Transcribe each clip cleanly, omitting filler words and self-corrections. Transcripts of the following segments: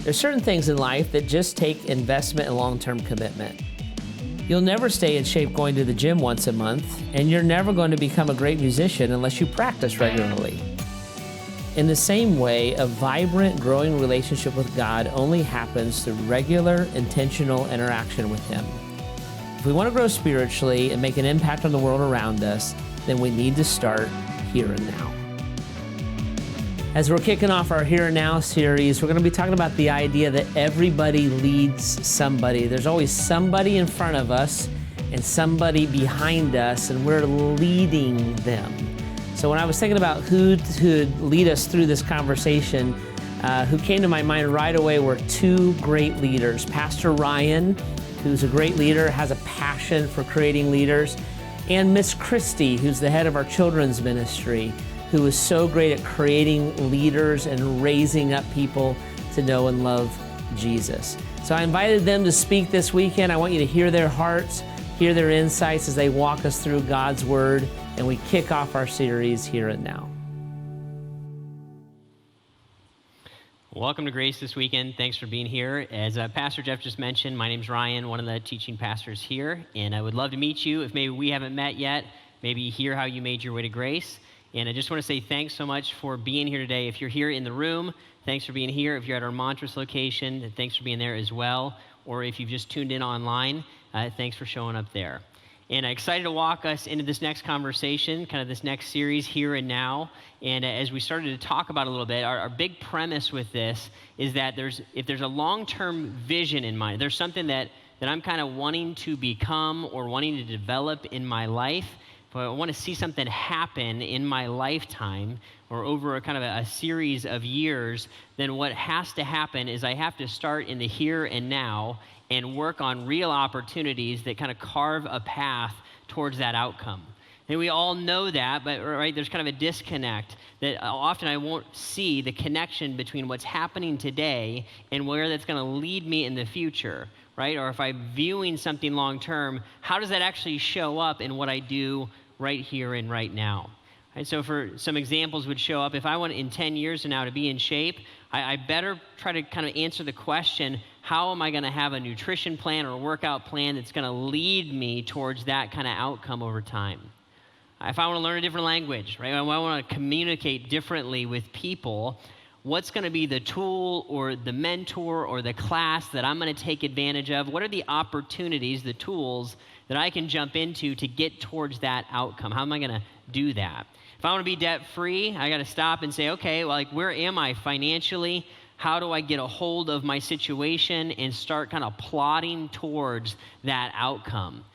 There's certain things in life that just take investment and long-term commitment. You'll never stay in shape going to the gym once a month, and you're never going to become a great musician unless you practice regularly. In the same way, a vibrant, growing relationship with God only happens through regular, intentional interaction with Him. If we want to grow spiritually and make an impact on the world around us, then we need to start here and now. As we're kicking off our Here and Now series, we're going to be talking about the idea that everybody leads somebody. There's always somebody in front of us and somebody behind us, and we're leading them. So when I was thinking about who'd lead us through this conversation, who came to my mind right away were two great leaders. Pastor Ryan, who's a great leader, has a passion for creating leaders, and Miss Christy, who's the head of our children's ministry, who is so great at creating leaders and raising up people to know and love Jesus. So I invited them to speak this weekend. I want you to hear their hearts, hear their insights as they walk us through God's Word, and we kick off our series Here and Now. Welcome to Grace this weekend. Thanks for being here. As Pastor Jeff just mentioned, my name's Ryan, one of the teaching pastors here, and I would love to meet you. If maybe we haven't met yet, maybe hear how you made your way to Grace. And I just want to say thanks so much for being here today. If you're here in the room, thanks for being here. If you're at our Montrose location, thanks for being there as well. Or if you've just tuned in online, thanks for showing up there. And I'm excited to walk us into this next conversation, kind of this next series, Here and Now. And as we started to talk about it a little bit, our big premise with this is that if there's a long-term vision in mind, there's something that I'm kind of wanting to become or wanting to develop in my life, if I want to see something happen in my lifetime or over a series of years, then what has to happen is I have to start in the here and now and work on real opportunities that kind of carve a path towards that outcome. And we all know that, but right, there's kind of a disconnect that often I won't see the connection between what's happening today and where that's going to lead me in the future, right? Or if I'm viewing something long term, how does that actually show up in what I do right here and right now? Right, so for some examples would show up, if I want in 10 years from now to be in shape, I better try to kind of answer the question, how am I going to have a nutrition plan or a workout plan that's going to lead me towards that kind of outcome over time? If I want to learn a different language, right? I want to communicate differently with people, what's going to be the tool or the mentor or the class that I'm going to take advantage of? What are the opportunities, the tools that I can jump into to get towards that outcome? How am I going to do that? If I want to be debt-free, I got to stop and say, okay, well, where am I financially? How do I get a hold of my situation and start kind of plotting towards that outcome?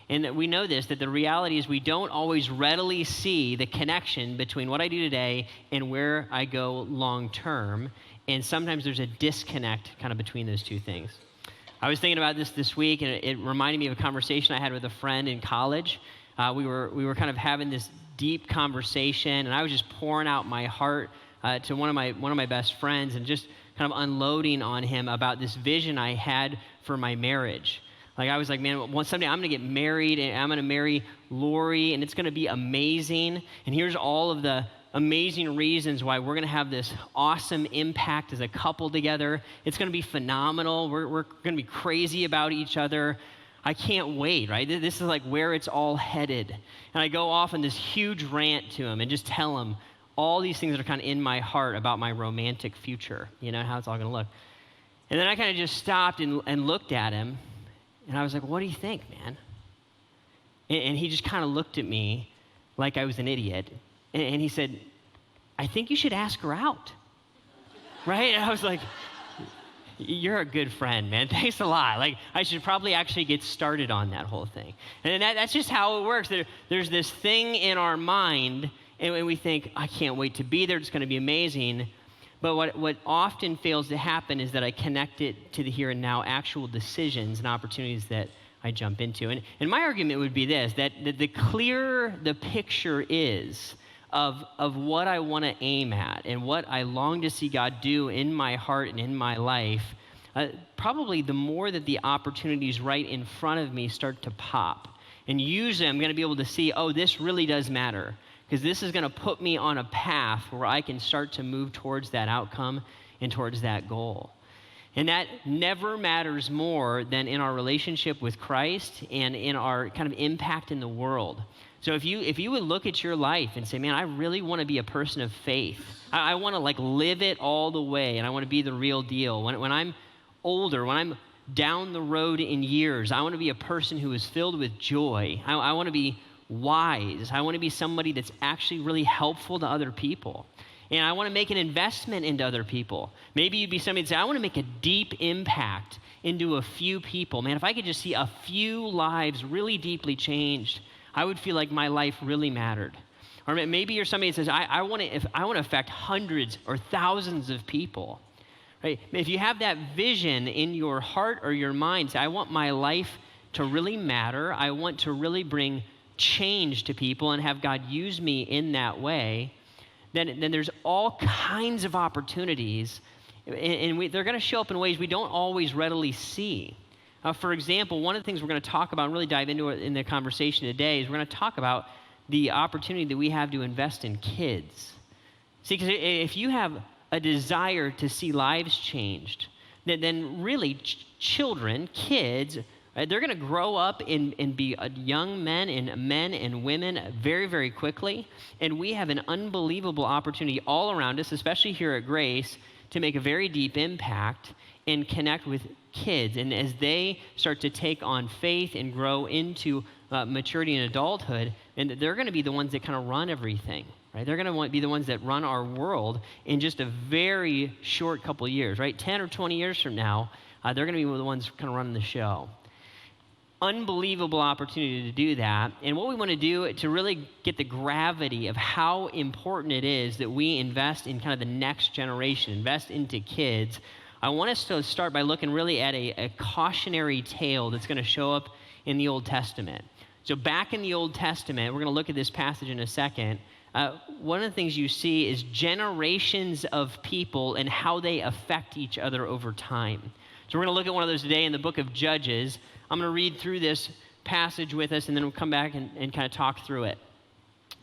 And that we know this, that the reality is we don't always readily see the connection between what I do today and where I go long term. And sometimes there's a disconnect kind of between those two things. I was thinking about this week, and it reminded me of a conversation I had with a friend in college. We were kind of having this deep conversation, and I was just pouring out my heart to one of my best friends and just kind of unloading on him about this vision I had for my marriage. Like I was like, man, someday I'm going to get married, and I'm going to marry Lori, and it's going to be amazing. And here's all of the amazing reasons why we're going to have this awesome impact as a couple together. It's going to be phenomenal. We're going to be crazy about each other. I can't wait, right? This is like where it's all headed. And I go off on this huge rant to him and just tell him all these things that are kind of in my heart about my romantic future, how it's all going to look. And then I kind of just stopped and looked at him, and I was like, what do you think, man? And he just kind of looked at me like I was an idiot. And he said, I think you should ask her out, right? And I was like, you're a good friend, man. Thanks a lot. Like, I should probably actually get started on that whole thing. And that's just how it works. There's this thing in our mind, and we think, I can't wait to be there. It's going to be amazing. But what often fails to happen is that I connect it to the here and now, actual decisions and opportunities that I jump into. And my argument would be this, that the clearer the picture is of what I want to aim at and what I long to see God do in my heart and in my life, probably the more that the opportunities right in front of me start to pop. And usually I'm going to be able to see, oh, this really does matter, because this is going to put me on a path where I can start to move towards that outcome and towards that goal. And that never matters more than in our relationship with Christ and in our kind of impact in the world. So if you would look at your life and say, man, I really want to be a person of faith. I want to like live it all the way, and I want to be the real deal. When I'm older, when I'm down the road in years, I want to be a person who is filled with joy. I want to be wise. I want to be somebody that's actually really helpful to other people. And I want to make an investment into other people. Maybe you'd be somebody that say, I want to make a deep impact into a few people. Man, if I could just see a few lives really deeply changed, I would feel like my life really mattered. Or maybe you're somebody that says, I want to affect hundreds or thousands of people. Right? If you have that vision in your heart or your mind, say, I want my life to really matter. I want to really bring change to people and have God use me in that way. Then there's all kinds of opportunities, and they're going to show up in ways we don't always readily see. For example, one of the things we're going to talk about and really dive into it in the conversation today is we're going to talk about the opportunity that we have to invest in kids. See, because if you have a desire to see lives changed, then really children, kids, they're going to grow up and be young men and women very, very quickly. And we have an unbelievable opportunity all around us, especially here at Grace, to make a very deep impact and connect with kids. And as they start to take on faith and grow into maturity and adulthood, and they're going to be the ones that kind of run everything. Right? They're going to be the ones that run our world in just a very short couple of years. Right? 10 or 20 years from now, they're going to be the ones kind of running the show. Unbelievable opportunity to do that. And what we want to do to really get the gravity of how important it is that we invest in kind of the next generation, invest into kids, I want us to start by looking really at a cautionary tale that's going to show up in the Old Testament. So back in the Old Testament, we're going to look at this passage in a second. One of the things you see is generations of people and how they affect each other over time. So we're going to look at one of those today in the book of Judges. I'm going to read through this passage with us, and then we'll come back and kind of talk through it.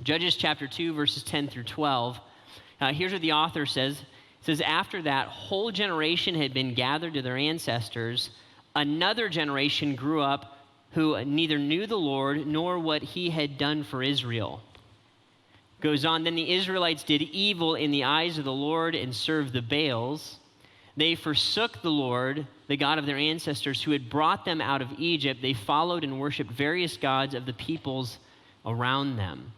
Judges chapter 2, verses 10 through 12. Here's what the author says. It says, after that whole generation had been gathered to their ancestors, another generation grew up who neither knew the Lord nor what he had done for Israel. Goes on, then the Israelites did evil in the eyes of the Lord and served the Baals. They forsook the Lord, the God of their ancestors, who had brought them out of Egypt. They followed and worshiped various gods of the peoples around them.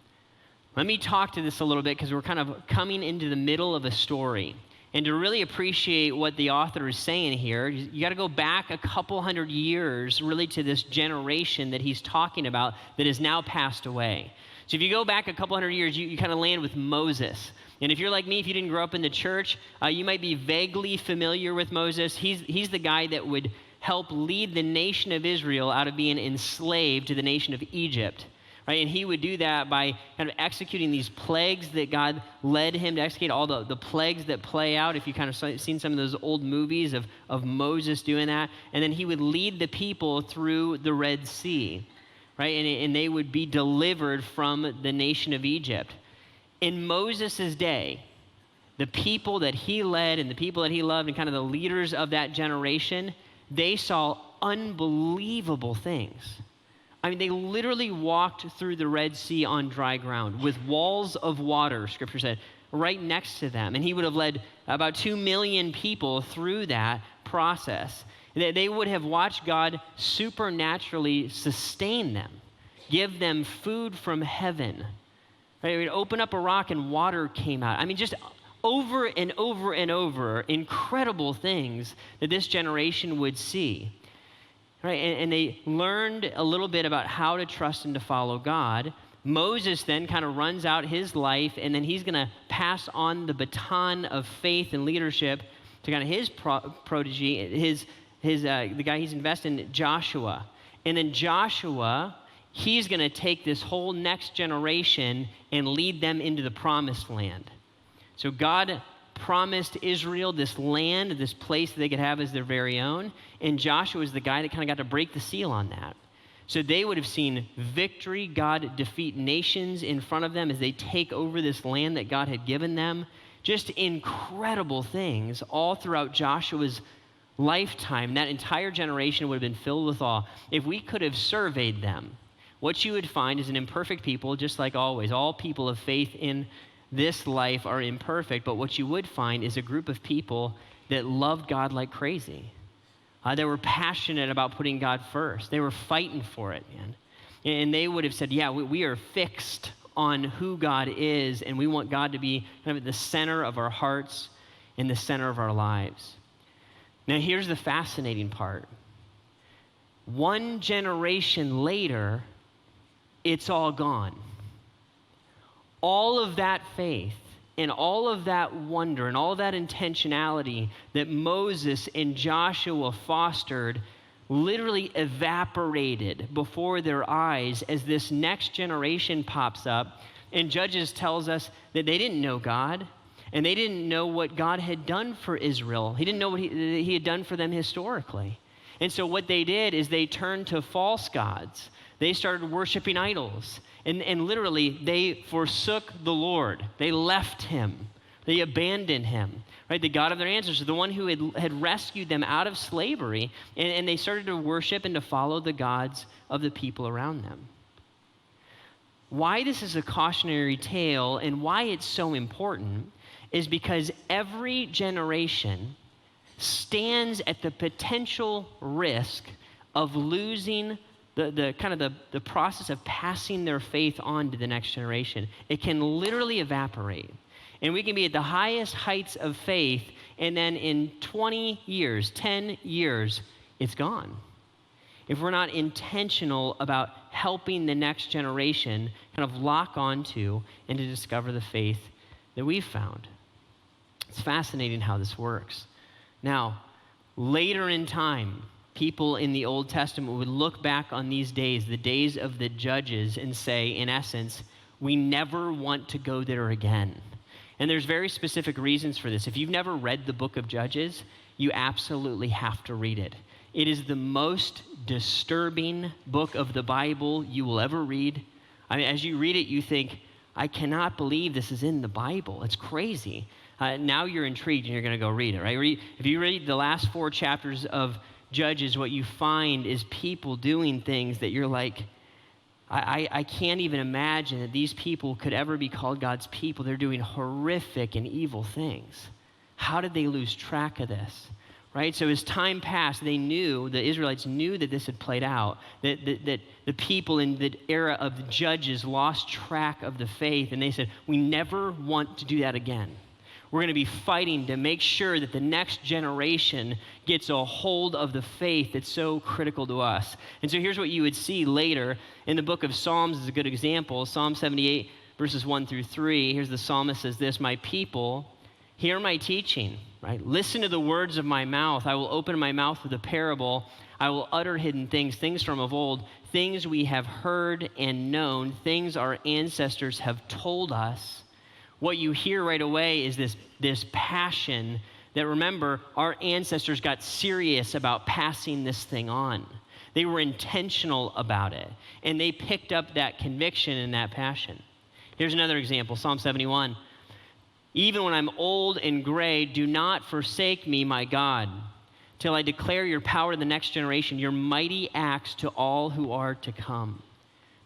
Let me talk to this a little bit because we're kind of coming into the middle of a story. And to really appreciate what the author is saying here, you got to go back a couple hundred years really to this generation that he's talking about that has now passed away. So if you go back a couple hundred years, you kind of land with Moses. And if you're like me, if you didn't grow up in the church, you might be vaguely familiar with Moses. He's the guy that would help lead the nation of Israel out of being enslaved to the nation of Egypt. Right? And he would do that by kind of executing these plagues that God led him to execute, all the plagues that play out, if you kind of seen some of those old movies of Moses doing that. And then he would lead the people through the Red Sea. Right? And they would be delivered from the nation of Egypt. In Moses' day, the people that he led and the people that he loved and kind of the leaders of that generation, they saw unbelievable things. I mean, they literally walked through the Red Sea on dry ground with walls of water, Scripture said, right next to them. And he would have led about 2 million people through that process. They would have watched God supernaturally sustain them, give them food from heaven. Right? He would open up a rock and water came out. I mean, just over and over and over, incredible things that this generation would see. Right? And they learned a little bit about how to trust and to follow God. Moses then kind of runs out his life, and then he's going to pass on the baton of faith and leadership to kind of his protege, the guy he's invested in, Joshua. And then Joshua, he's going to take this whole next generation and lead them into the promised land. So God promised Israel this land, this place that they could have as their very own, and Joshua is the guy that kind of got to break the seal on that. So they would have seen victory, God defeat nations in front of them as they take over this land that God had given them. Just incredible things all throughout Joshua's lifetime, that entire generation would have been filled with awe. If we could have surveyed them, what you would find is an imperfect people, just like always. All people of faith in this life are imperfect, but what you would find is a group of people that loved God like crazy. They were passionate about putting God first. They were fighting for it, man. And they would have said, yeah, we are fixed on who God is, and we want God to be kind of at the center of our hearts and the center of our lives. Now, here's the fascinating part. One generation later, it's all gone. All of that faith and all of that wonder and all of that intentionality that Moses and Joshua fostered literally evaporated before their eyes as this next generation pops up. And Judges tells us that they didn't know God, and they didn't know what God had done for Israel. He didn't know what he had done for them historically. And so what they did is they turned to false gods. They started worshiping idols. And literally, they forsook the Lord. They left him. They abandoned him, right? The God of their ancestors, the one who had rescued them out of slavery. And they started to worship and to follow the gods of the people around them. Why this is a cautionary tale and why it's so important is because every generation stands at the potential risk of losing the process of passing their faith on to the next generation. It can literally evaporate. And we can be at the highest heights of faith, and then in 20 years, 10 years, it's gone. If we're not intentional about helping the next generation kind of lock onto and to discover the faith that we've found. It's fascinating how this works. Now, later in time, people in the Old Testament would look back on these days, the days of the judges, and say, in essence, we never want to go there again. And there's very specific reasons for this. If you've never read the book of Judges, you absolutely have to read it. It is the most disturbing book of the Bible you will ever read. I mean, as you read it, you think, I cannot believe this is in the Bible. It's crazy. Now you're intrigued and you're going to go read it, right? If you read the last 4 chapters of Judges, what you find is people doing things that you're like, I can't even imagine that these people could ever be called God's people. They're doing horrific and evil things. How did they lose track of this? Right? So as time passed, the Israelites knew that this had played out, that the people in the era of the judges lost track of the faith, and they said, we never want to do that again. We're going to be fighting to make sure that the next generation gets a hold of the faith that's so critical to us. And so here's what you would see later in the book of Psalms is a good example. Psalm 78, verses 1 through 3. Here's the psalmist says this, my people, hear my teaching, right? Listen to the words of my mouth. I will open my mouth with a parable. I will utter hidden things, things from of old, things we have heard and known, things our ancestors have told us. What you hear right away is this passion that, remember, our ancestors got serious about passing this thing on. They were intentional about it, and they picked up that conviction and that passion. Here's another example, Psalm 71. Even when I'm old and gray, do not forsake me, my God, till I declare your power to the next generation, your mighty acts to all who are to come.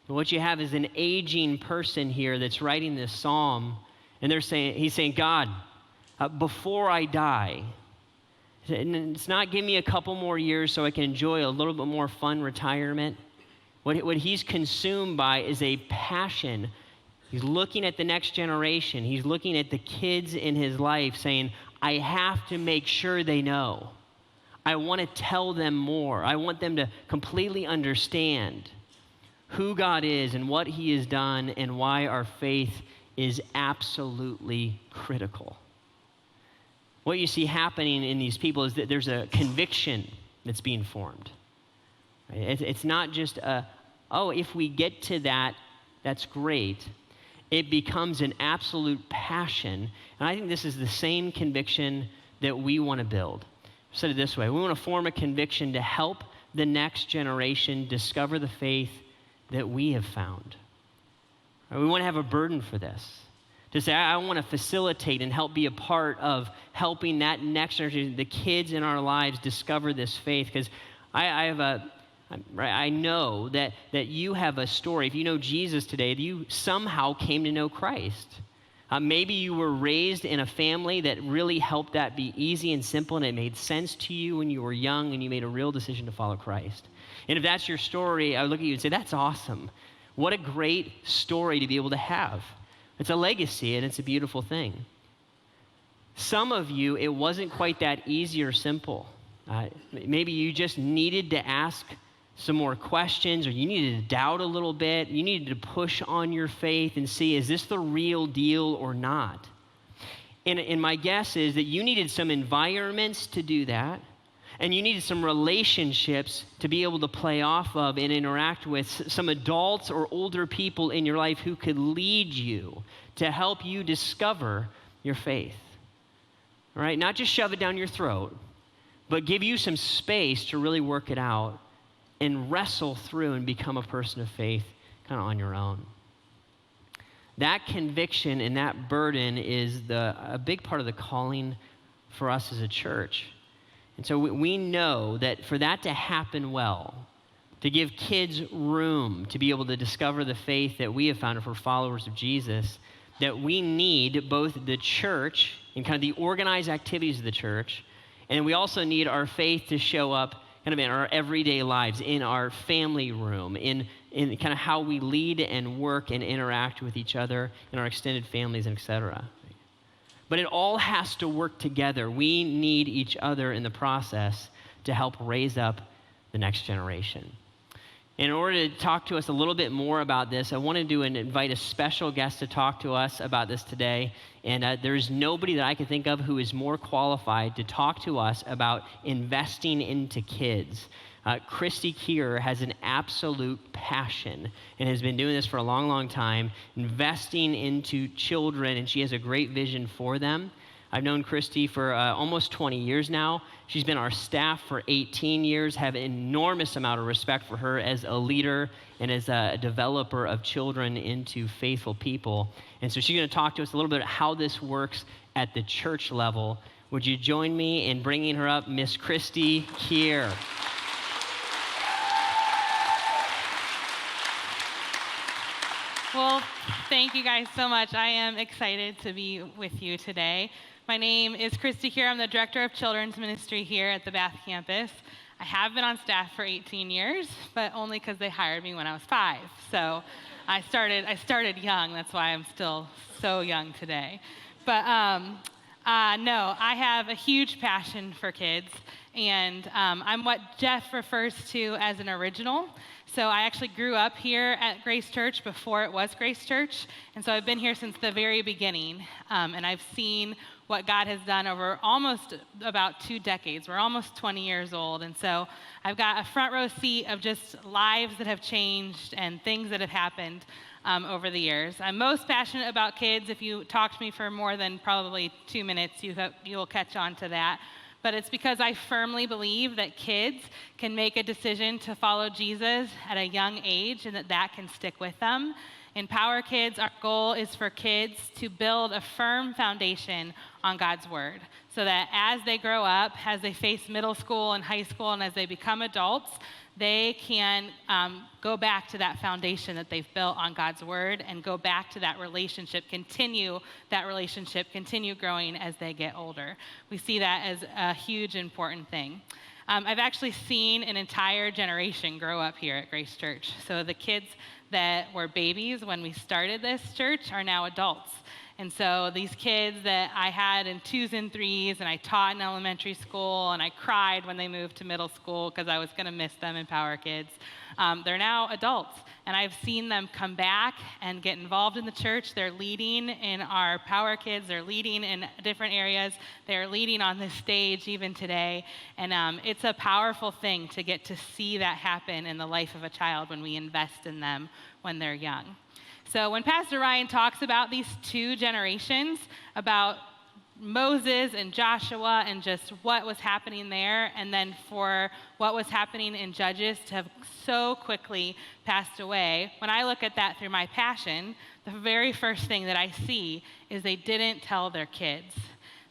And what you have is an aging person here that's writing this psalm. And he's saying, God, before I die, and it's not give me a couple more years so I can enjoy a little bit more fun retirement. What he's consumed by is a passion. He's looking at the next generation. He's looking at the kids in his life saying, I have to make sure they know. I want to tell them more. I want them to completely understand who God is and what he has done and why our faith is absolutely critical. What you see happening in these people is that there's a conviction that's being formed. It's not just if we get to that, that's great. It becomes an absolute passion. And I think this is the same conviction that we want to build. I've said it this way. We want to form a conviction to help the next generation discover the faith that we have found. We want to have a burden for this, to say, I want to facilitate and help be a part of helping that next generation, the kids in our lives, discover this faith. Because I know that you have a story. If you know Jesus today, you somehow came to know Christ. Maybe you were raised in a family that really helped that be easy and simple, and it made sense to you when you were young, and you made a real decision to follow Christ. And if that's your story, I would look at you and say, that's awesome. What a great story to be able to have. It's a legacy, and it's a beautiful thing. Some of you, it wasn't quite that easy or simple. Maybe you just needed to ask some more questions, or you needed to doubt a little bit. You needed to push on your faith and see, is this the real deal or not? And my guess is that you needed some environments to do that, and you needed some relationships to be able to play off of and interact with, some adults or older people in your life who could lead you to help you discover your faith. All right? Not just shove it down your throat, but give you some space to really work it out and wrestle through and become a person of faith kind of on your own. That conviction and that burden is a big part of the calling for us as a church. And so we know that for that to happen well, to give kids room to be able to discover the faith that we have found for followers of Jesus, that we need both the church and kind of the organized activities of the church, and we also need our faith to show up kind of in our everyday lives, in our family room, in kind of how we lead and work and interact with each other in our extended families, and et cetera. But it all has to work together. We need each other in the process to help raise up the next generation. In order to talk to us a little bit more about this, I wanted to invite a special guest to talk to us about this today. And there's nobody that I can think of who is more qualified to talk to us about investing into kids. Christy Keir has an absolute passion and has been doing this for a long, long time, investing into children, and she has a great vision for them. I've known Christy for almost 20 years now. She's been our staff for 18 years, have an enormous amount of respect for her as a leader and as a developer of children into faithful people. And so she's going to talk to us a little bit about how this works at the church level. Would you join me in bringing her up, Miss Christy Keir? Well, thank you guys so much. I am excited to be with you today. My name is Christy Keir. I'm the Director of Children's Ministry here at the Bath campus. I have been on staff for 18 years, but only because they hired me when I was 5. So I started young. That's why I'm still so young today. But no, I have a huge passion for kids, and I'm what Jeff refers to as an original. So I actually grew up here at Grace Church before it was Grace Church, and so I've been here since the very beginning, and I've seen what God has done over almost about 2 decades. We're almost 20 years old, and so I've got a front row seat of just lives that have changed and things that have happened over the years. I'm most passionate about kids. If you talk to me for more than probably 2 minutes, you'll catch on to that. But it's because I firmly believe that kids can make a decision to follow Jesus at a young age, and that can stick with them. In Power Kids, our goal is for kids to build a firm foundation on God's Word, so that as they grow up, as they face middle school and high school, and as they become adults, they can go back to that foundation that they've built on God's Word and go back to that relationship, continue growing as they get older. We see that as a huge, important thing. I've actually seen an entire generation grow up here at Grace Church. So the kids that were babies when we started this church are now adults. And so these kids that I had in 2s and 3s, and I taught in elementary school, and I cried when they moved to middle school because I was going to miss them in Power Kids, they're now adults. And I've seen them come back and get involved in the church. They're leading in our Power Kids. They're leading in different areas. They're leading on this stage even today. And it's a powerful thing to get to see that happen in the life of a child when we invest in them when they're young. So when Pastor Ryan talks about these 2 generations, about Moses and Joshua and just what was happening there, and then for what was happening in Judges to have so quickly passed away, when I look at that through my passion, the very first thing that I see is they didn't tell their kids.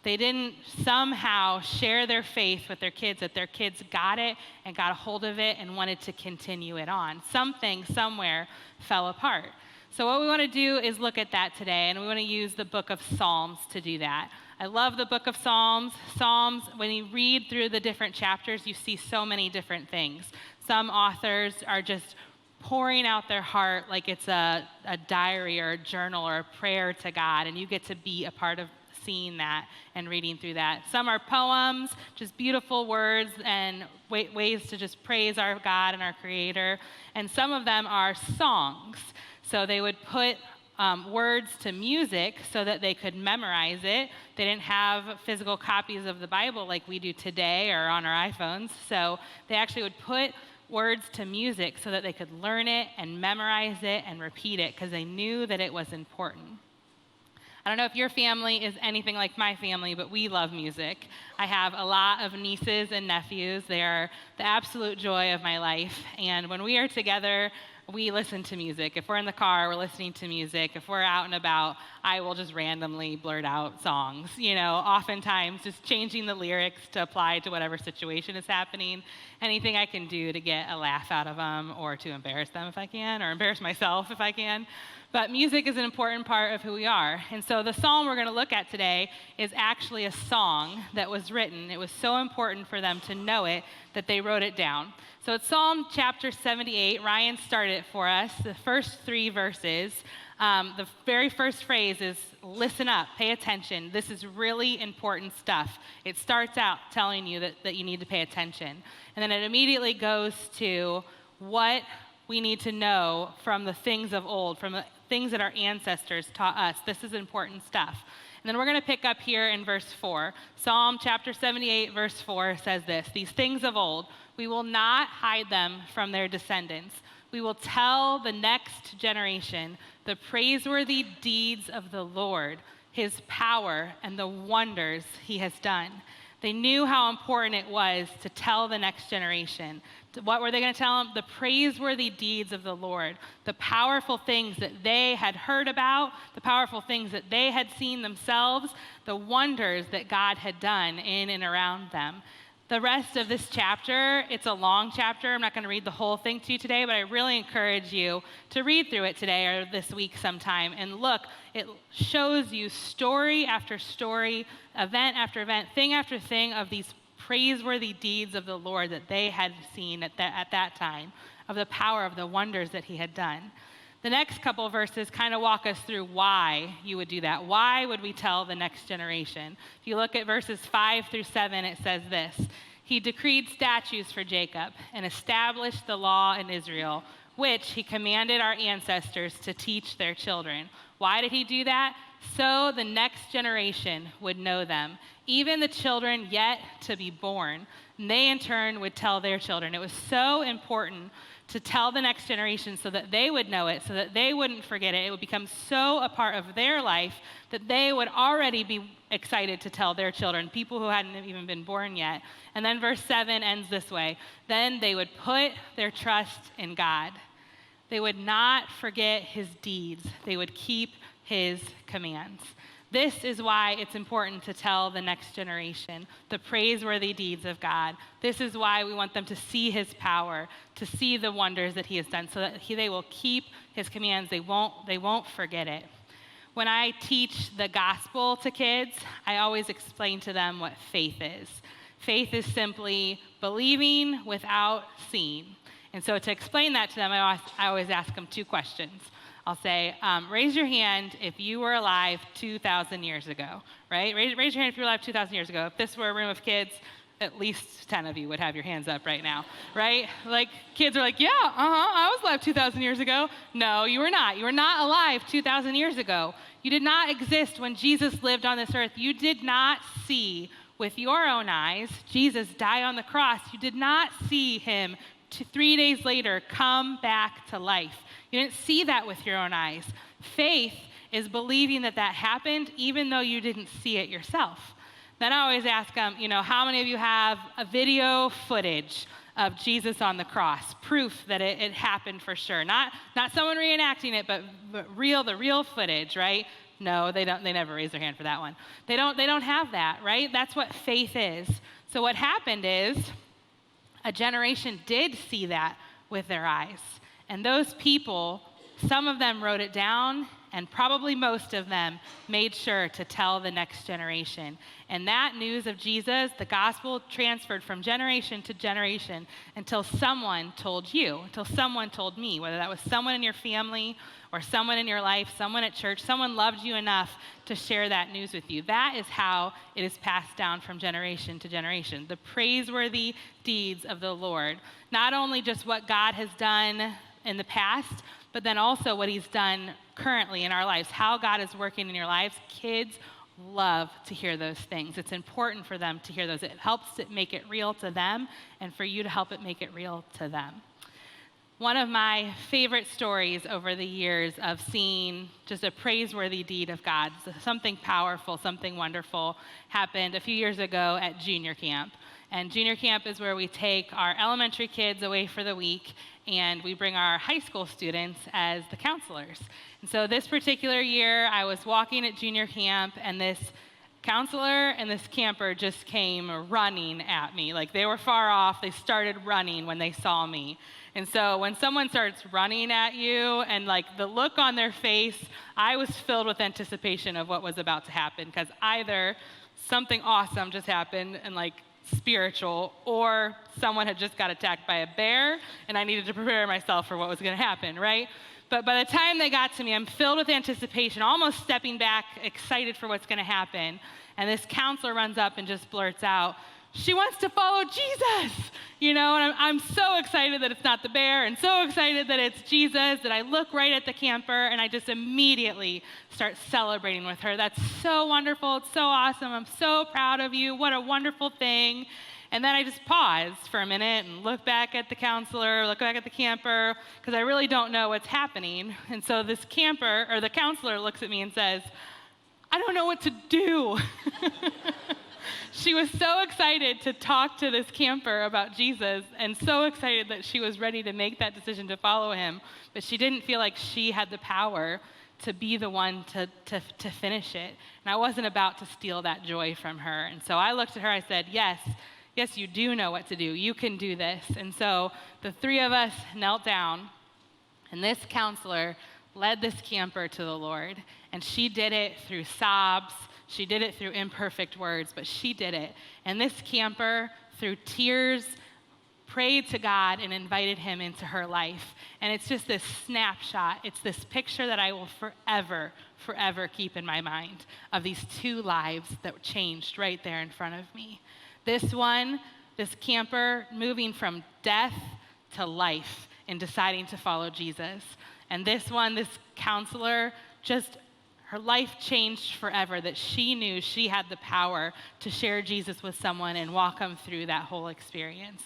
They didn't somehow share their faith with their kids, that their kids got it and got a hold of it and wanted to continue it on. Something somewhere fell apart. So what we want to do is look at that today, and we want to use the book of Psalms to do that. I love the book of Psalms. Psalms, when you read through the different chapters, you see so many different things. Some authors are just pouring out their heart like it's a diary or a journal or a prayer to God, and you get to be a part of seeing that and reading through that. Some are poems, just beautiful words and ways to just praise our God and our Creator. And some of them are songs. So they would put words to music so that they could memorize it. They didn't have physical copies of the Bible like we do today or on our iPhones. So they actually would put words to music so that they could learn it and memorize it and repeat it because they knew that it was important. I don't know if your family is anything like my family, but we love music. I have a lot of nieces and nephews. They are the absolute joy of my life. And when we are together, we listen to music. If we're in the car, we're listening to music. If we're out and about, I will just randomly blurt out songs, oftentimes just changing the lyrics to apply to whatever situation is happening. Anything I can do to get a laugh out of them or to embarrass them if I can, or embarrass myself if I can. But music is an important part of who we are. And so the psalm we're going to look at today is actually a song that was written. It was so important for them to know it that they wrote it down. So it's Psalm chapter 78. Ryan started it for us. The first 3 verses, the very first phrase is, listen up, pay attention. This is really important stuff. It starts out telling you that you need to pay attention. And then it immediately goes to what we need to know from the things of old, from the things that our ancestors taught us. This is important stuff. And then we're going to pick up here in verse 4. Psalm chapter 78, verse 4 says this: these things of old, we will not hide them from their descendants. We will tell the next generation the praiseworthy deeds of the Lord, his power, and the wonders he has done. They knew how important it was to tell the next generation. What were they going to tell them? The praiseworthy deeds of the Lord, the powerful things that they had heard about, the powerful things that they had seen themselves, the wonders that God had done in and around them. The rest of this chapter, it's a long chapter. I'm not going to read the whole thing to you today, but I really encourage you to read through it today or this week sometime. And look, it shows you story after story, event after event, thing after thing of these praiseworthy deeds of the Lord that they had seen at that time, of the power of the wonders that he had done. The next couple of verses kind of walk us through why you would do that. Why would we tell the next generation? If you look at verses 5 through 7, it says this: he decreed statutes for Jacob and established the law in Israel, which he commanded our ancestors to teach their children. Why did he do that? So the next generation would know them, even the children yet to be born. And they in turn would tell their children. It was so important to tell the next generation so that they would know it, so that they wouldn't forget it. It would become so a part of their life that they would already be excited to tell their children, people who hadn't even been born yet. And then verse 7 ends this way: then they would put their trust in God. They would not forget his deeds. They would keep his commands. This is why it's important to tell the next generation the praiseworthy deeds of God. This is why we want them to see his power, to see the wonders that he has done, so that they will keep his commands. They won't forget it. When I teach the gospel to kids, I always explain to them what faith is. Faith is simply believing without seeing. And so to explain that to them, I always ask them 2 questions. I'll say, raise your hand if you were alive 2,000 years ago, right? Raise your hand if you were alive 2,000 years ago. If this were a room of kids, at least 10 of you would have your hands up right now, right? Like, kids are like, yeah, I was alive 2,000 years ago. No, you were not. You were not alive 2,000 years ago. You did not exist when Jesus lived on this earth. You did not see with your own eyes Jesus die on the cross. You did not see him 3 days later come back to life. You didn't see that with your own eyes. Faith is believing that happened even though you didn't see it yourself. Then I always ask them, how many of you have a video footage of Jesus on the cross, proof that it happened for sure. Not someone reenacting it, but the real footage, right? No, they don't. They never raise their hand for that one. They don't have that, right? That's what faith is. So what happened is a generation did see that with their eyes. And those people, some of them wrote it down, and probably most of them made sure to tell the next generation. And that news of Jesus, the gospel transferred from generation to generation until someone told you, until someone told me, whether that was someone in your family or someone in your life, someone at church, someone loved you enough to share that news with you. That is how it is passed down from generation to generation. The praiseworthy deeds of the Lord. Not only just what God has done in the past, but then also what he's done currently in our lives, how God is working in your lives. Kids love to hear those things. It's important for them to hear those. It helps to make it real to them and for you to help it make it real to them. One of my favorite stories over the years of seeing just a praiseworthy deed of God, something powerful, something wonderful, happened a few years ago at junior camp. And junior camp is where we take our elementary kids away for the week, and we bring our high school students as the counselors. And so this particular year, I was walking at junior camp, and this counselor and this camper just came running at me. Like, they were far off. They started running when they saw me. And so when someone starts running at you and like the look on their face, I was filled with anticipation of what was about to happen, because either something awesome just happened and like spiritual, or someone had just got attacked by a bear and I needed to prepare myself for what was going to happen, right? But by the time they got to me, I'm filled with anticipation, almost stepping back, excited for what's going to happen. And this counselor runs up and just blurts out, "She wants to follow Jesus," you know, and I'm so excited that it's not the bear, and so excited that it's Jesus, that I look right at the camper and I just immediately start celebrating with her. That's so wonderful. It's so awesome. I'm so proud of you. What a wonderful thing. And then I just pause for a minute and look back at the counselor, look back at the camper, because I really don't know what's happening. And so this camper, or the counselor, looks at me and says, "I don't know what to do." She was so excited to talk to this camper about Jesus, and so excited that she was ready to make that decision to follow him, but she didn't feel like she had the power to be the one to finish it. And I wasn't about to steal that joy from her. And so I looked at her, I said, yes, you do know what to do. You can do this. And so the three of us knelt down, and this counselor led this camper to the Lord. And she did it through sobs. She did it through imperfect words, but she did it. And this camper, through tears, prayed to God and invited him into her life. And it's just this snapshot. It's this picture that I will forever keep in my mind of these two lives that changed right there in front of me. This one, this camper, moving from death to life and deciding to follow Jesus. And this one, this counselor, just her life changed forever, that she knew she had the power to share Jesus with someone and walk them through that whole experience.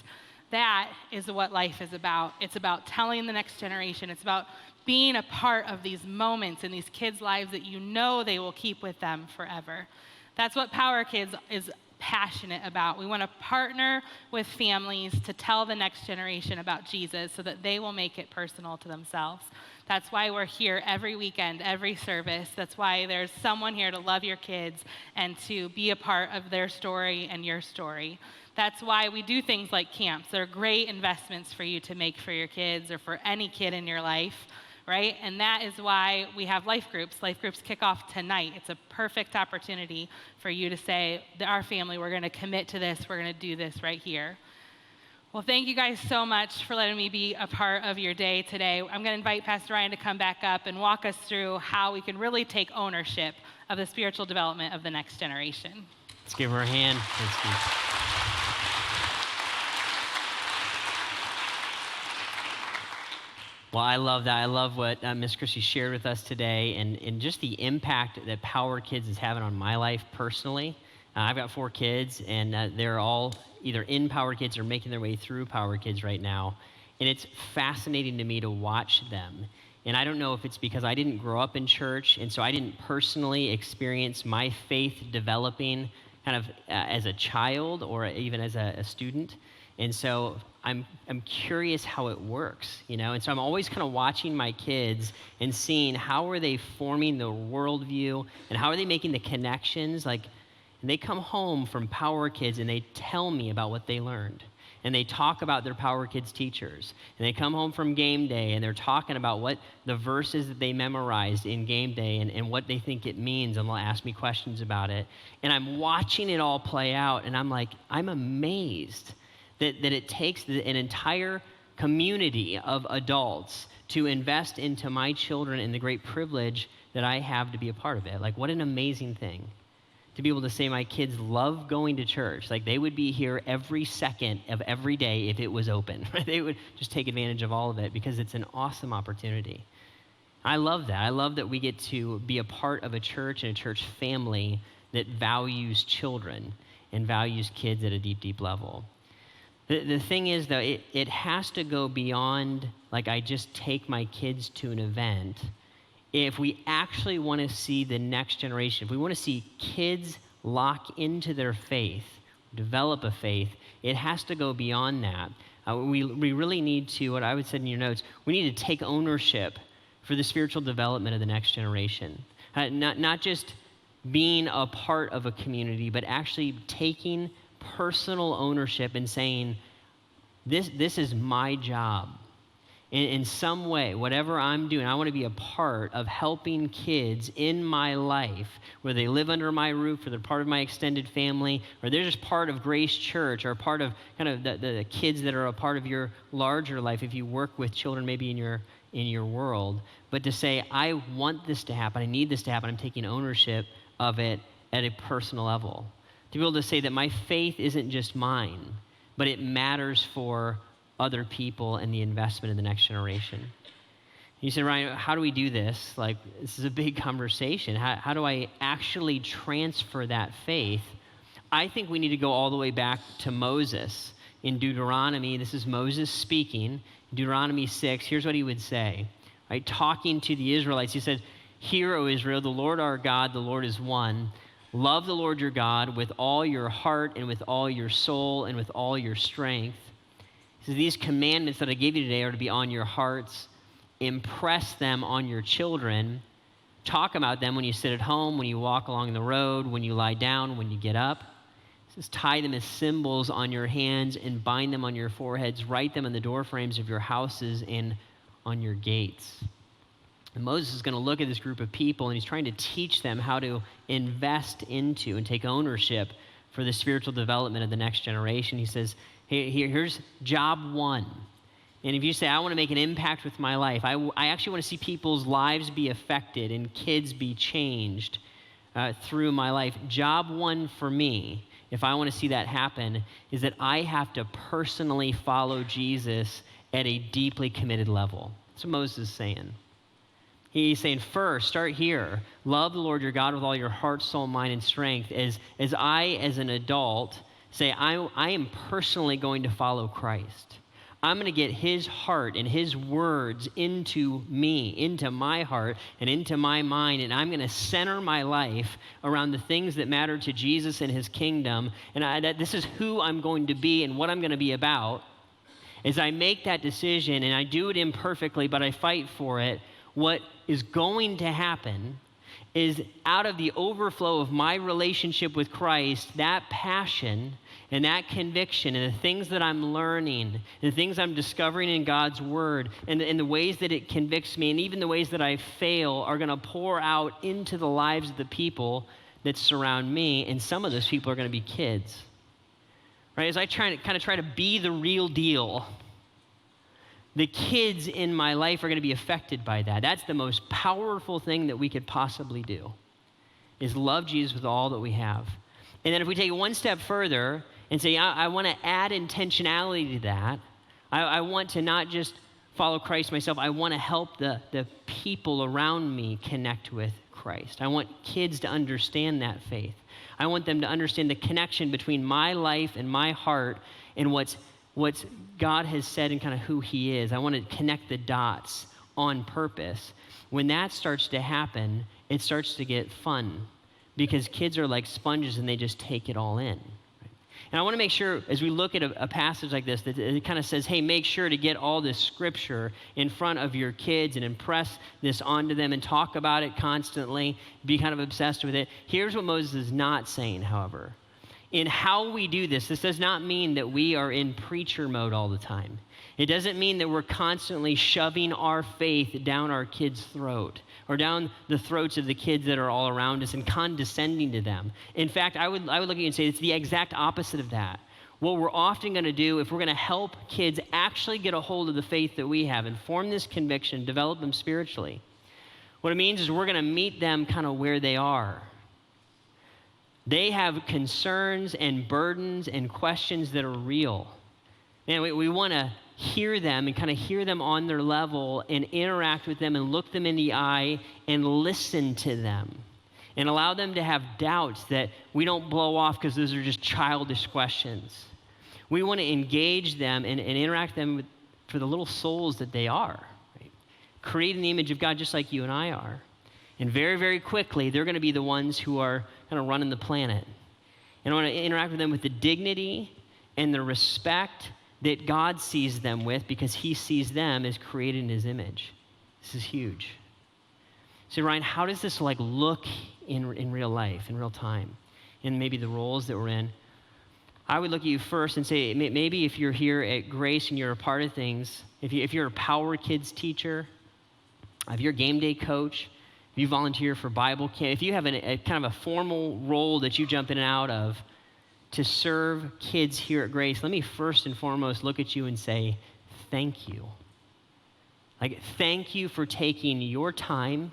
That is what life is about. It's about telling the next generation. It's about being a part of these moments in these kids' lives that you know they will keep with them forever. That's what Power Kids is passionate about. We want to partner with families to tell the next generation about Jesus so that they will make it personal to themselves. That's why we're here every weekend, every service. That's why there's someone here to love your kids and to be a part of their story and your story. That's why we do things like camps. They're great investments for you to make for your kids or for any kid in your life, right? And that is why we have life groups. Life groups kick off tonight. It's a perfect opportunity for you to say, our family, we're going to commit to this. We're going to do this right here. Well, thank you guys so much for letting me be a part of your day today. I'm going to invite Pastor Ryan to come back up and walk us through how we can really take ownership of the spiritual development of the next generation. Let's give her a hand. Well, I love that. I love what Miss Chrissy shared with us today, and just the impact that Power Kids is having on my life personally. I've got 4 kids, and they're all either in Power Kids or making their way through Power Kids right now. And it's fascinating to me to watch them. And I don't know if it's because I didn't grow up in church, and so I didn't personally experience my faith developing kind of as a child or even as a student. And so I'm curious how it works, you know? And so I'm always kind of watching my kids and seeing how are they forming the worldview and how are they making the connections. Like, and they come home from Power Kids and they tell me about what they learned. And they talk about their Power Kids teachers. And they come home from game day and they're talking about what the verses that they memorized in game day and what they think it means. And they'll ask me questions about it. And I'm watching it all play out. And I'm like, I'm amazed that it takes an entire community of adults to invest into my children and the great privilege that I have to be a part of it. Like, what an amazing thing. To be able to say my kids love going to church. Like, they would be here every second of every day if it was open. They would just take advantage of all of it because it's an awesome opportunity. I love that. I love that we get to be a part of a church and a church family that values children and values kids at a deep, deep level. The thing is, though, it has to go beyond, like, I just take my kids to an event. If we actually want to see the next generation, if we want to see kids lock into their faith, develop a faith, it has to go beyond that. We really need to, what I would say in your notes, we need to take ownership for the spiritual development of the next generation. Not just being a part of a community, but actually taking personal ownership and saying, this is my job. In some way, whatever I'm doing, I want to be a part of helping kids in my life, where they live under my roof, or they're part of my extended family, or they're just part of Grace Church, or part of kind of the kids that are a part of your larger life if you work with children maybe in your world. But to say, I want this to happen, I need this to happen, I'm taking ownership of it at a personal level. To be able to say that my faith isn't just mine, but it matters for other people and the investment in the next generation. You said, Ryan, how do we do this? Like, this is a big conversation. How do I actually transfer that faith? I think we need to go all the way back to Moses. In Deuteronomy, this is Moses speaking. Deuteronomy 6, here's what he would say. Right, talking to the Israelites, he said, "Hear, O Israel, the Lord our God, the Lord is one. Love the Lord your God with all your heart and with all your soul and with all your strength. So these commandments that I gave you today are to be on your hearts. Impress them on your children. Talk about them when you sit at home, when you walk along the road, when you lie down, when you get up. It says, tie them as symbols on your hands and bind them on your foreheads. Write them on the doorframes of your houses and on your gates." And Moses is going to look at this group of people, and he's trying to teach them how to invest into and take ownership for the spiritual development of the next generation. He says, here's job one. And if you say, I want to make an impact with my life, I actually want to see people's lives be affected and kids be changed through my life. Job one for me, if I want to see that happen, is that I have to personally follow Jesus at a deeply committed level. That's what Moses is saying. He's saying, first, start here. Love the Lord your God with all your heart, soul, mind, and strength. As I, as an adult, say, I am personally going to follow Christ. I'm going to get his heart and his words into me, into my heart and into my mind, and I'm going to center my life around the things that matter to Jesus and his kingdom, and this is who I'm going to be and what I'm going to be about. As I make that decision, and I do it imperfectly, but I fight for it, what is going to happen is out of the overflow of my relationship with Christ, that passion and that conviction and the things that I'm learning and the things I'm discovering in God's word and the ways that it convicts me and even the ways that I fail are going to pour out into the lives of the people that surround me, and some of those people are going to be kids. Right? As I try to be the real deal, the kids in my life are going to be affected by that. That's the most powerful thing that we could possibly do, is love Jesus with all that we have. And then if we take it one step further and say, I want to add intentionality to that, I want to not just follow Christ myself, I want to help the people around me connect with Christ. I want kids to understand that faith. I want them to understand the connection between my life and my heart and what's God has said and kind of who he is. I want to connect the dots on purpose. When that starts to happen, it starts to get fun because kids are like sponges and they just take it all in. And I want to make sure, as we look at a passage like this, that it kind of says, hey, make sure to get all this scripture in front of your kids and impress this onto them and talk about it constantly, be kind of obsessed with it. Here's what Moses is not saying, however. In how we do this does not mean that we are in preacher mode all the time. It doesn't mean that we're constantly shoving our faith down our kids' throat or down the throats of the kids that are all around us and condescending to them. In fact, I would look at you and say it's the exact opposite of that. What we're often going to do, if we're going to help kids actually get a hold of the faith that we have and form this conviction, develop them spiritually, what it means is we're going to meet them kind of where they are. They have concerns and burdens and questions that are real. And we want to hear them and kind of hear them on their level and interact with them and look them in the eye and listen to them and allow them to have doubts that we don't blow off because those are just childish questions. We want to engage them and interact them for the little souls that they are, right? Created in the image of God just like you and I are. And very, very quickly, they're going to be the ones who are kind of running the planet. And I want to interact with them with the dignity and the respect that God sees them with because he sees them as created in his image. This is huge. So Ryan, how does this look in real life, in real time, in maybe the roles that we're in? I would look at you first and say, maybe if you're here at Grace and you're a part of things, if you're a Power Kids teacher, if you're a game day coach, if you volunteer for Bible camp, if you have a kind of a formal role that you jump in and out of to serve kids here at Grace, let me first and foremost look at you and say, thank you. Thank you for taking your time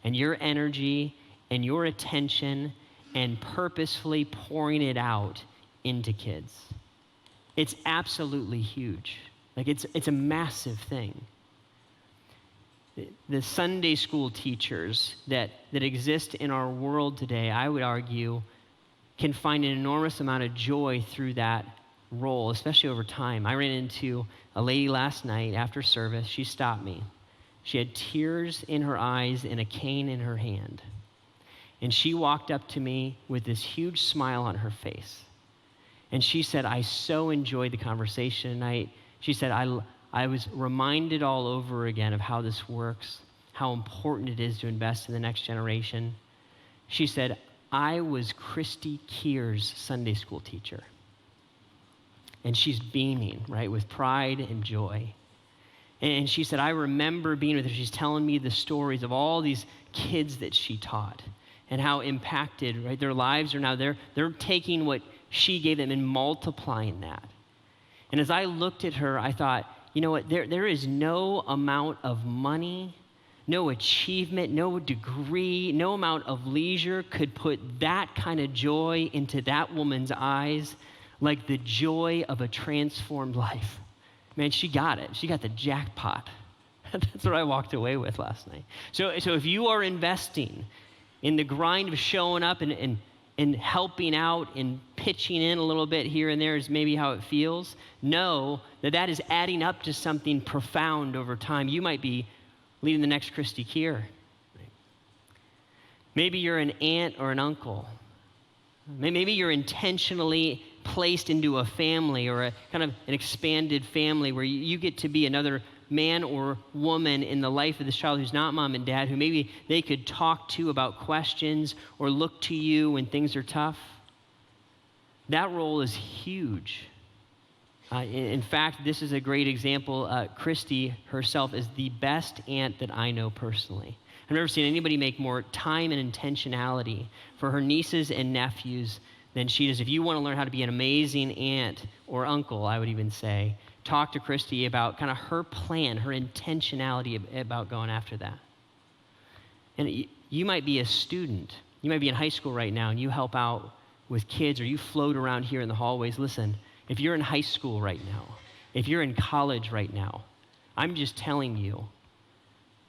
and your energy and your attention and purposefully pouring it out into kids. It's absolutely huge. It's a massive thing. The Sunday school teachers that exist in our world today, I would argue, can find an enormous amount of joy through that role, especially over time. I ran into a lady last night after service. She stopped me. She had tears in her eyes and a cane in her hand. And she walked up to me with this huge smile on her face. And she said, I so enjoyed the conversation tonight. She said, I was reminded all over again of how this works, how important it is to invest in the next generation. She said, I was Christy Keir's Sunday school teacher. And she's beaming, right, with pride and joy. And she said, I remember being with her. She's telling me the stories of all these kids that she taught and how impacted, right, their lives are now. They're taking what she gave them and multiplying that. And as I looked at her, I thought, you know what, there is no amount of money, no achievement, no degree, no amount of leisure could put that kind of joy into that woman's eyes like the joy of a transformed life. Man, she got it. She got the jackpot. That's what I walked away with last night. So if you are investing in the grind of showing up and helping out and pitching in a little bit here and there is maybe how it feels, know that is adding up to something profound over time. You might be leading the next Christy Keir. Maybe you're an aunt or an uncle. Maybe you're intentionally placed into a family or a kind of an expanded family where you get to be another man or woman in the life of this child who's not mom and dad, who maybe they could talk to about questions or look to you when things are tough. That role is huge. In fact, this is a great example. Christy herself is the best aunt that I know personally. I've never seen anybody make more time and intentionality for her nieces and nephews than she does. If you want to learn how to be an amazing aunt or uncle, I would even say, talk to Christy about kind of her plan, her intentionality about going after that. And you might be a student. You might be in high school right now and you help out with kids or you float around here in the hallways. Listen, if you're in high school right now, if you're in college right now, I'm just telling you,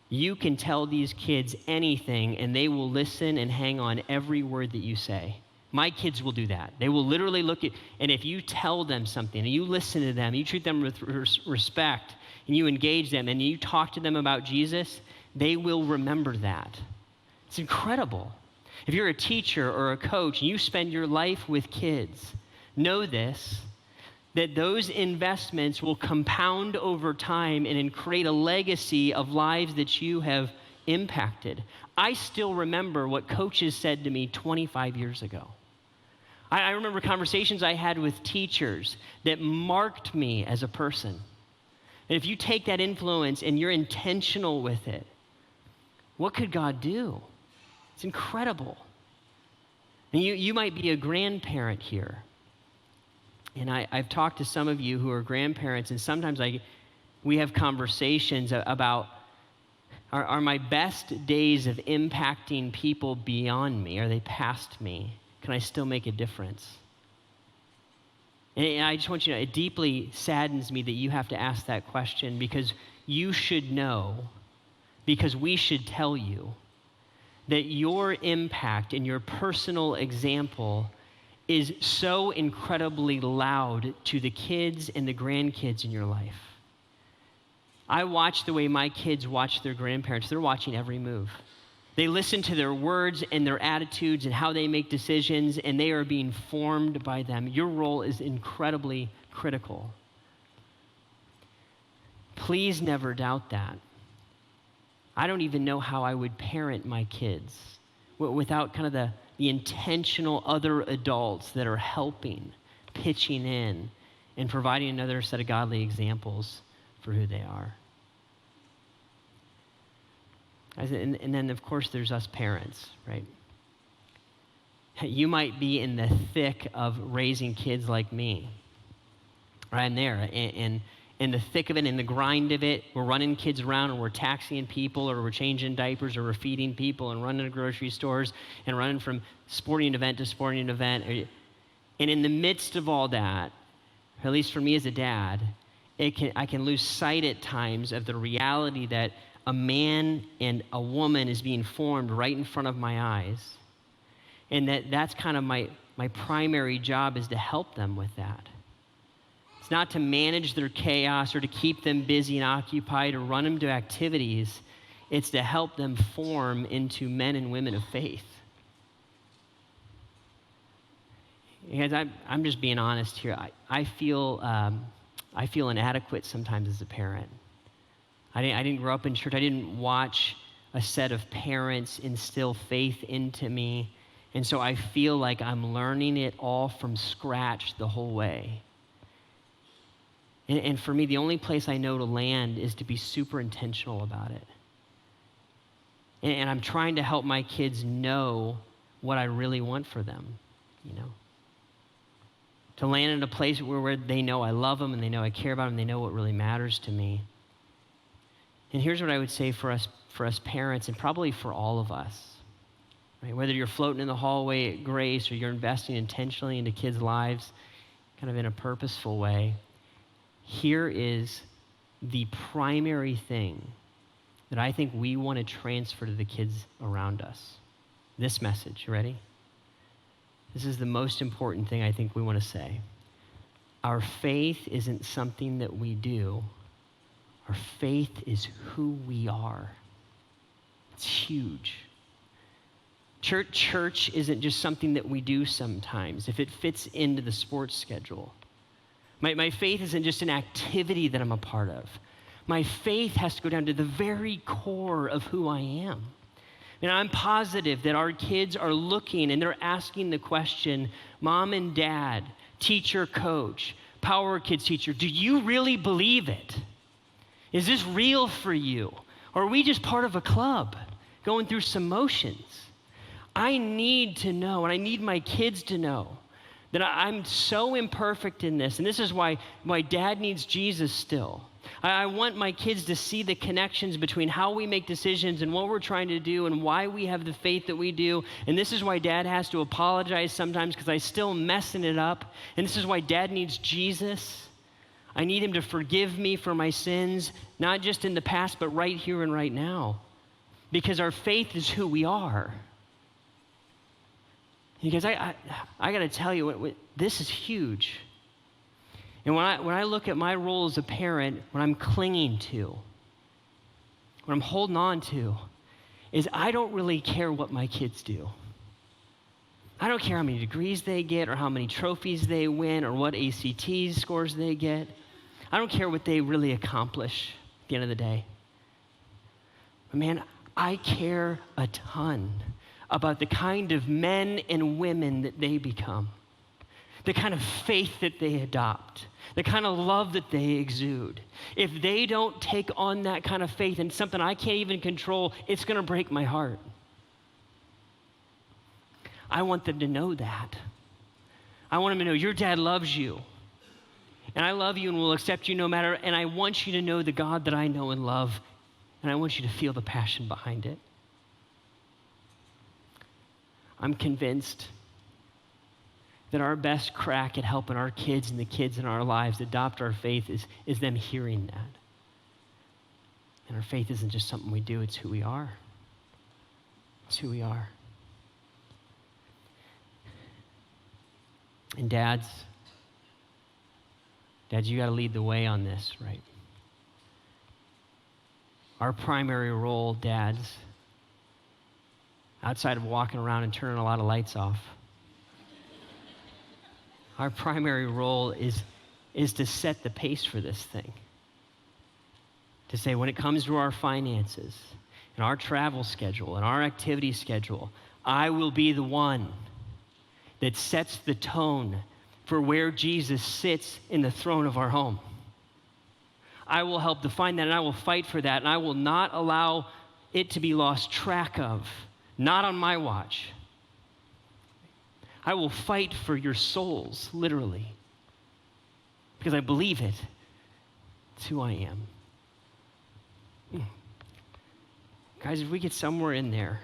you can tell these kids anything and they will listen and hang on every word that you say. My kids will do that. They will literally look at, and if you tell them something and you listen to them, you treat them with respect and you engage them and you talk to them about Jesus, they will remember that. It's incredible. If you're a teacher or a coach and you spend your life with kids, Know this, that those investments will compound over time and create a legacy of lives that you have impacted. I still remember what coaches said to me 25 years ago. I remember conversations I had with teachers that marked me as a person. And if you take that influence and you're intentional with it, what could God do? It's incredible. And you might be a grandparent here. And I've talked to some of you who are grandparents, and sometimes we have conversations about, are my best days of impacting people beyond me? Are they past me? Can I still make a difference? And I just want you to know, it deeply saddens me that you have to ask that question, because you should know, because we should tell you, that your impact and your personal example is so incredibly loud to the kids and the grandkids in your life. I watch the way my kids watch their grandparents. They're watching every move. They listen to their words and their attitudes and how they make decisions, and they are being formed by them. Your role is incredibly critical. Please never doubt that. I don't even know how I would parent my kids without kind of the intentional other adults that are helping, pitching in, and providing another set of godly examples for who they are. And then, of course, there's us parents, right? You might be in the thick of raising kids like me. Right? I'm there, and in the thick of it, in the grind of it, we're running kids around, and we're taxiing people, or we're changing diapers, or we're feeding people, and running to grocery stores, and running from sporting event to sporting event. And in the midst of all that, or at least for me as a dad, I can lose sight at times of the reality that a man and a woman is being formed right in front of my eyes. And that's kind of my primary job, is to help them with that. It's not to manage their chaos or to keep them busy and occupied or run them to activities. It's to help them form into men and women of faith. Guys, I'm just being honest here. I feel inadequate sometimes as a parent. I didn't grow up in church. I didn't watch a set of parents instill faith into me. And so I feel like I'm learning it all from scratch the whole way. And for me, the only place I know to land is to be super intentional about it. And I'm trying to help my kids know what I really want for them, you know. To land in a place where they know I love them, and they know I care about them, and they know what really matters to me. And here's what I would say for us parents, and probably for all of us, right? Whether you're floating in the hallway at Grace, or you're investing intentionally into kids' lives, kind of in a purposeful way, here is the primary thing that I think we want to transfer to the kids around us. This message, you ready? This is the most important thing I think we want to say. Our faith isn't something that we do. Our faith is who we are. It's huge. Church isn't just something that we do sometimes, if it fits into the sports schedule. My faith isn't just an activity that I'm a part of. My faith has to go down to the very core of who I am. And I'm positive that our kids are looking and they're asking the question, Mom and Dad, teacher, coach, Power Kids teacher, do you really believe it? Is this real for you? Or are we just part of a club going through some motions? I need to know, and I need my kids to know, that I'm so imperfect in this, and this is why Dad needs Jesus still. I want my kids to see the connections between how we make decisions and what we're trying to do and why we have the faith that we do. And this is why Dad has to apologize sometimes, because I'm still messing it up. And this is why Dad needs Jesus. I need him to forgive me for my sins, not just in the past, but right here and right now. Because our faith is who we are. Because I got to tell you, this is huge. And when I look at my role as a parent, what I'm clinging to, what I'm holding on to, is I don't really care what my kids do. I don't care how many degrees they get or how many trophies they win or what ACT scores they get. I don't care what they really accomplish at the end of the day. But man, I care a ton about the kind of men and women that they become, the kind of faith that they adopt, the kind of love that they exude. If they don't take on that kind of faith and something I can't even control, it's going to break my heart. I want them to know that. I want them to know your dad loves you. And I love you and will accept you no matter, and I want you to know the God that I know and love, and I want you to feel the passion behind it. I'm convinced that our best crack at helping our kids and the kids in our lives adopt our faith is them hearing that. And our faith isn't just something we do, it's who we are. It's who we are. And dads, you got to lead the way on this, right? Our primary role, dads, outside of walking around and turning a lot of lights off, our primary role is to set the pace for this thing. To say, when it comes to our finances and our travel schedule and our activity schedule, I will be the one that sets the tone for where Jesus sits in the throne of our home. I will help define that, and I will fight for that, and I will not allow it to be lost track of, not on my watch. I will fight for your souls, literally, because I believe it. It's who I am. Guys, if we get somewhere in there,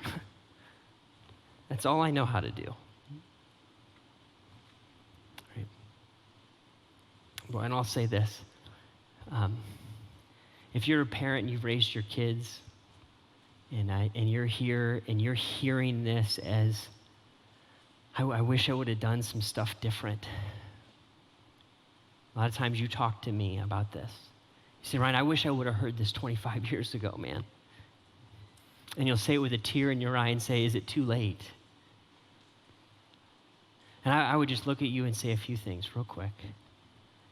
that's all I know how to do. Right. Well, and I'll say this. If you're a parent and you've raised your kids, and you're here and you're hearing this as, I wish I would have done some stuff different. A lot of times you talk to me about this. You say, Ryan, I wish I would have heard this 25 years ago, man. And you'll say it with a tear in your eye and say, is it too late? And I would just look at you and say a few things real quick.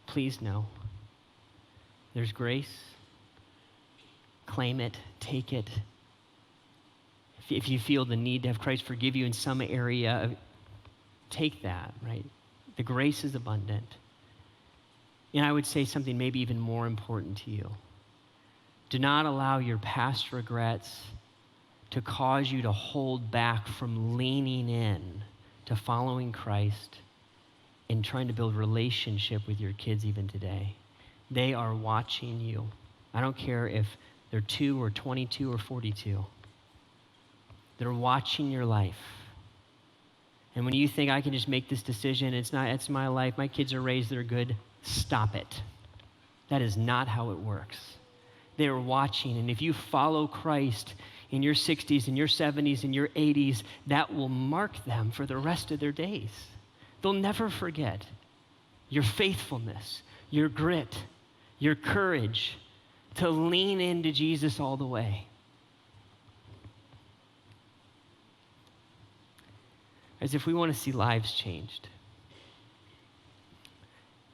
Please know. There's grace. Claim it. Take it. If you feel the need to have Christ forgive you in some area, take that, right? The grace is abundant. And I would say something maybe even more important to you. Do not allow your past regrets to cause you to hold back from leaning in to following Christ and trying to build relationship with your kids even today. They are watching you. I don't care if they're 2 or 22 or 42. They're watching your life. And when you think I can just make this decision, it's my life, my kids are raised, they're good, stop it. That is not how it works. They are watching, and if you follow Christ in your 60s, in your 70s, in your 80s, that will mark them for the rest of their days. They'll never forget your faithfulness, your grit, your courage to lean into Jesus all the way. As if we want to see lives changed,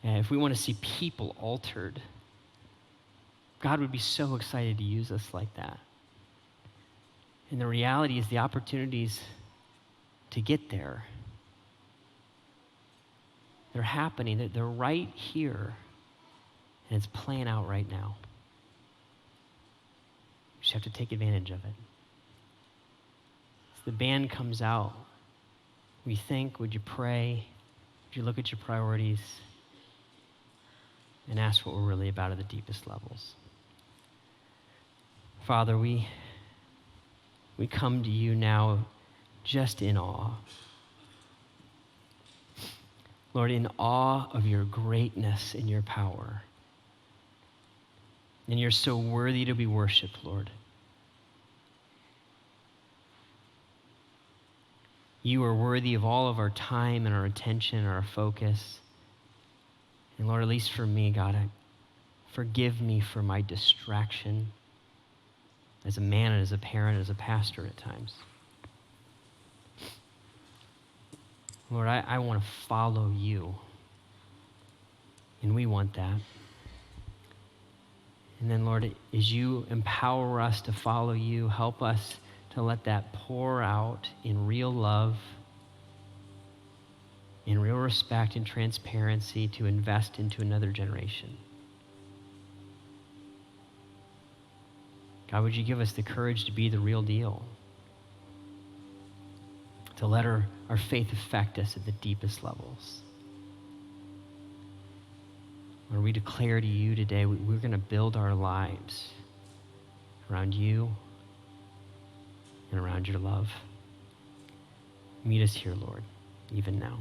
and if we want to see people altered, God would be so excited to use us like that. And the reality is the opportunities to get there, they're happening, they're right here, and it's playing out right now. You just have to take advantage of it. As the band comes out, we think, would you pray? Would you look at your priorities and ask what we're really about at the deepest levels? Father, we come to you now just in awe. Lord, in awe of your greatness and your power. And you're so worthy to be worshiped, Lord. You are worthy of all of our time and our attention and our focus. And Lord, at least for me, God, forgive me for my distraction as a man and as a parent, as a pastor at times. Lord, I want to follow you. And we want that. And then, Lord, as you empower us to follow you, help us to let that pour out in real love, in real respect and transparency to invest into another generation. God, would you give us the courage to be the real deal? To let our faith affect us at the deepest levels. Lord, we declare to you today, we're going to build our lives around you and around your love. Meet us here, Lord, even now.